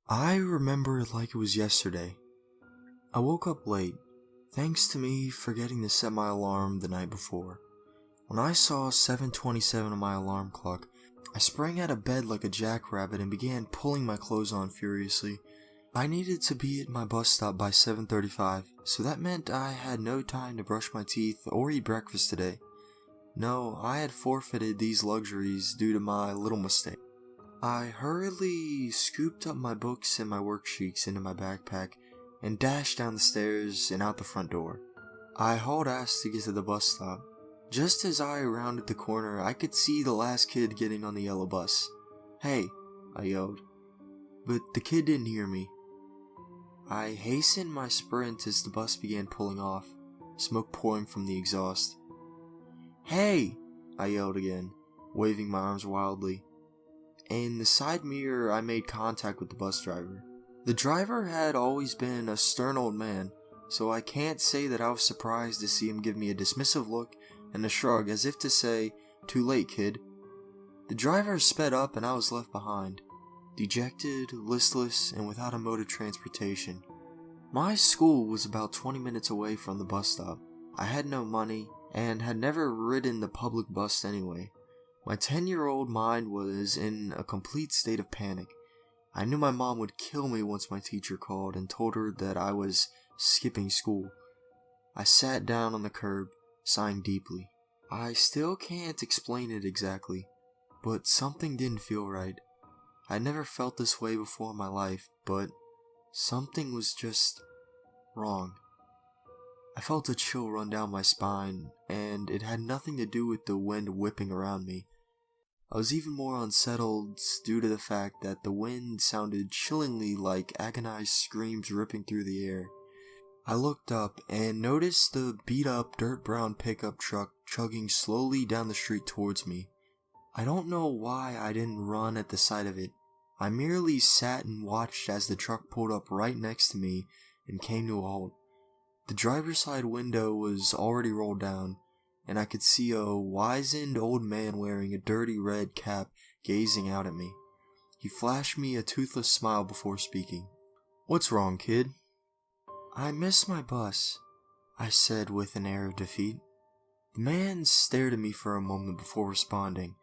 I remember it like it was yesterday. I woke up late, thanks to me forgetting to set my alarm the night before. When I saw 7:27 on my alarm clock, I sprang out of bed like a jackrabbit and began pulling my clothes on furiously. I needed to be at my bus stop by 7:35, so that meant I had no time to brush my teeth or eat breakfast today. No, I had forfeited these luxuries due to my little mistake. I hurriedly scooped up my books and my worksheets into my backpack and dashed down the stairs and out the front door. I hauled ass to get to the bus stop. Just as I rounded the corner, I could see the last kid getting on the yellow bus. "Hey," I yelled, but the kid didn't hear me. I hastened my sprint as the bus began pulling off, smoke pouring from the exhaust. "Hey!" I yelled again, waving my arms wildly. In the side mirror, I made contact with the bus driver. The driver had always been a stern old man, so I can't say that I was surprised to see him give me a dismissive look and a shrug as if to say, "Too late, kid." The driver sped up and I was left behind, dejected, listless, and without a mode of transportation. My school was about 20 minutes away from the bus stop. I had no money and had never ridden the public bus anyway. My 10-year-old mind was in a complete state of panic. I knew my mom would kill me once my teacher called and told her that I was skipping school. I sat down on the curb, sighing deeply. I still can't explain it exactly, but something didn't feel right. I'd never felt this way before in my life, but something was just wrong. I felt a chill run down my spine, and it had nothing to do with the wind whipping around me. I was even more unsettled due to the fact that the wind sounded chillingly like agonized screams ripping through the air. I looked up and noticed the beat-up dirt-brown pickup truck chugging slowly down the street towards me. I don't know why I didn't run at the sight of it. I merely sat and watched as the truck pulled up right next to me and came to a halt. The driver's side window was already rolled down, and I could see a wizened old man wearing a dirty red cap gazing out at me. He flashed me a toothless smile before speaking. "What's wrong, kid?" "I missed my bus," I said with an air of defeat. The man stared at me for a moment before responding.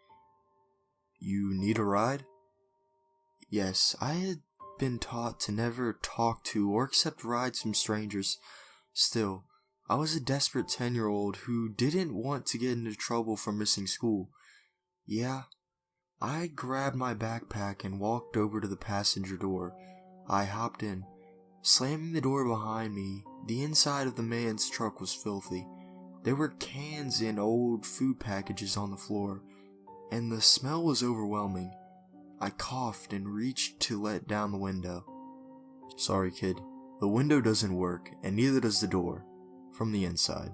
"You need a ride?" Yes, I had been taught to never talk to or accept rides from strangers. Still, I was a desperate 10-year-old who didn't want to get into trouble for missing school. Yeah, I grabbed my backpack and walked over to the passenger door. I hopped in. Slamming the door behind me, the inside of the man's truck was filthy. There were cans and old food packages on the floor, and the smell was overwhelming. I coughed and reached to let down the window. "Sorry, kid. The window doesn't work, and neither does the door, from the inside."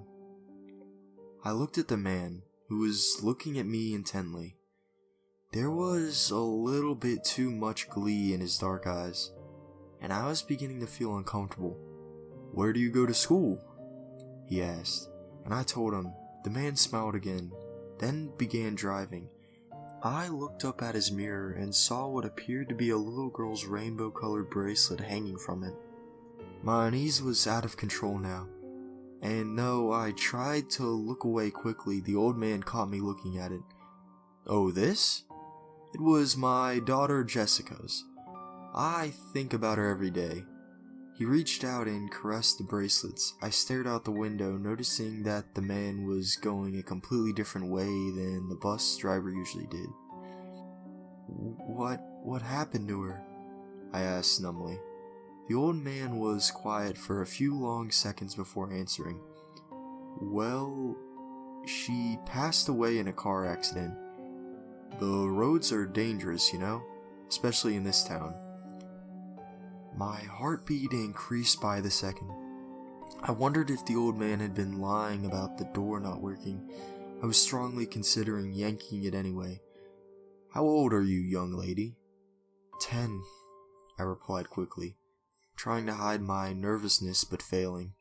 I looked at the man, who was looking at me intently. There was a little bit too much glee in his dark eyes, and I was beginning to feel uncomfortable. "Where do you go to school?" he asked, and I told him. The man smiled again, then began driving. I looked up at his mirror and saw what appeared to be a little girl's rainbow-colored bracelet hanging from it. My unease was out of control now, and though I tried to look away quickly, the old man caught me looking at it. "Oh, this? It was my daughter Jessica's. I think about her every day." He reached out and caressed the bracelets. I stared out the window, noticing that the man was going a completely different way than the bus driver usually did. What happened to her?" I asked numbly. The old man was quiet for a few long seconds before answering. "Well, she passed away in a car accident. The roads are dangerous, especially in this town." My heartbeat increased by the second. I wondered if the old man had been lying about the door not working. I was strongly considering yanking it anyway. "How old are you, young lady?" 10, I replied quickly, trying to hide my nervousness but failing.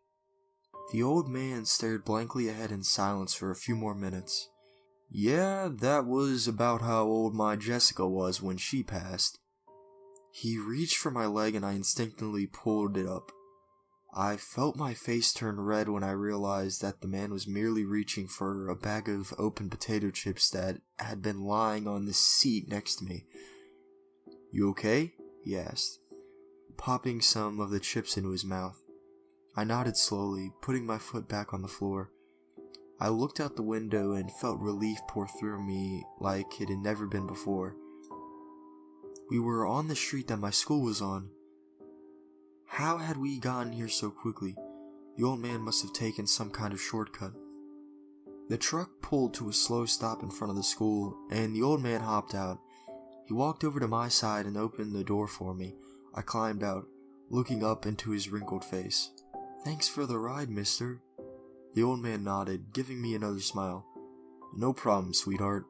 The old man stared blankly ahead in silence for a few more minutes. "Yeah, that was about how old my Jessica was when she passed." He reached for my leg and I instinctively pulled it up. I felt my face turn red when I realized that the man was merely reaching for a bag of open potato chips that had been lying on the seat next to me. "You okay?" he asked, popping some of the chips into his mouth. I nodded slowly, putting my foot back on the floor. I looked out the window and felt relief pour through me like it had never been before. We were on the street that my school was on. How had we gotten here so quickly? The old man must have taken some kind of shortcut. The truck pulled to a slow stop in front of the school, and the old man hopped out. He walked over to my side and opened the door for me. I climbed out, looking up into his wrinkled face. "Thanks for the ride, mister." The old man nodded, giving me another smile. "No problem, sweetheart."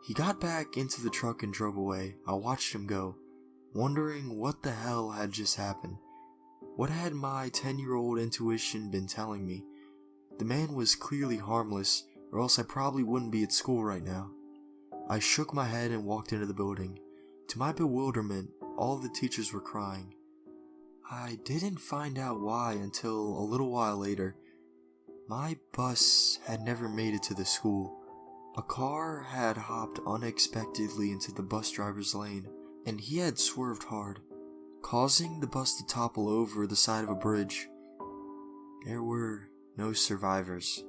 He got back into the truck and drove away. I watched him go, wondering what the hell had just happened. What had my 10-year-old intuition been telling me? The man was clearly harmless, or else I probably wouldn't be at school right now. I shook my head and walked into the building. To my bewilderment, all the teachers were crying. I didn't find out why until a little while later. My bus had never made it to the school. A car had hopped unexpectedly into the bus driver's lane, and he had swerved hard, causing the bus to topple over the side of a bridge. There were no survivors.